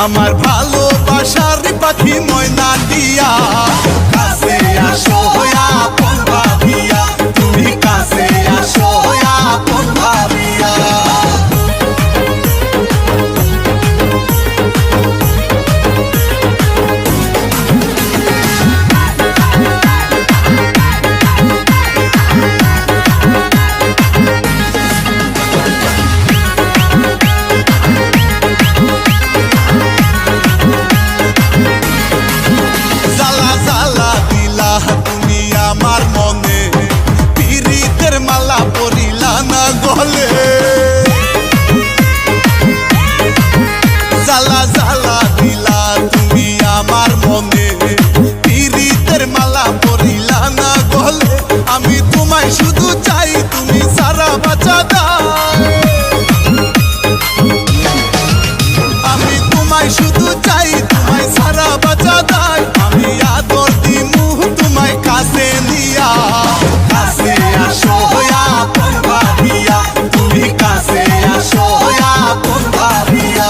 আমার ভালোবাসার পাখি ময়না দিয়া কাছে আসো আপন ভাবিয়া, তুমি কাছে আসো আপন ভাবিয়া। আমার মনে পিরিতের মালা পরিলা না গলে, জ্বালা জ্বালা দিলা তুমি আমার মনে পিরিতের মালা পরিলা না গলে। আমি তোমায় শুধু চাই, তুমি সারা বাঁচা দাও। আমি তোমায় শুধু চাই, তোমায় সারা বাঁচা দাই। আমি আদর দিমু তোমায় কাছে নিয়া, কাছে আসো আপন ভাবিয়া, তুমি কাছে আসো আপন ভাবিয়া।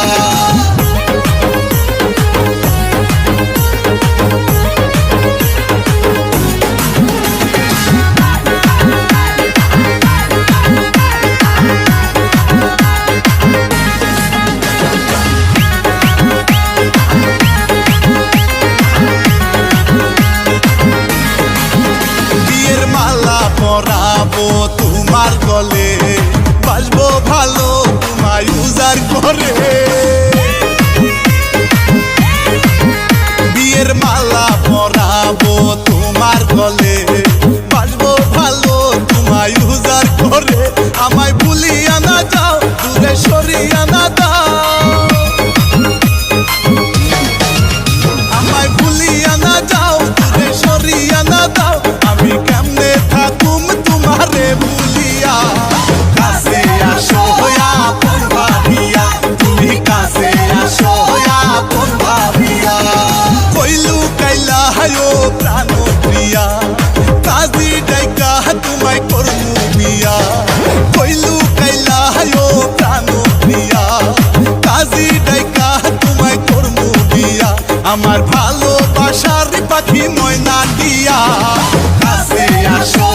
পরাবো তোমার গলে, বাসবো ভালো তোমায় উজার করে। বিয়ের মালা পরাবো তোমার গলে, বাসবো ভালো তোমায় উজার করে। আমায় ভুলিয়া না যাও, দূরে সরিয়া না দাও। আমায় ভুলিয়া না যাও, দূরে সরিয়া না দাও। আমি কেমনে থাকুম তোমারে ভুলিয়া, কাছে আসো আপন ভাবিয়া, তুমি কাছে আসো আপন ভাবিয়া। কইলু কাইলা হায়ো প্রাণ প্রিয়া, কাজী ডাইকা তোমায় করমু বিয়া। কইলু কাইলা হায়ো প্রাণ প্রিয়া, কাজী ডাইকা তোমায় করমু বিয়া। আমার ভালোবাসার পাখি ময়না দিয়া কাছে আসো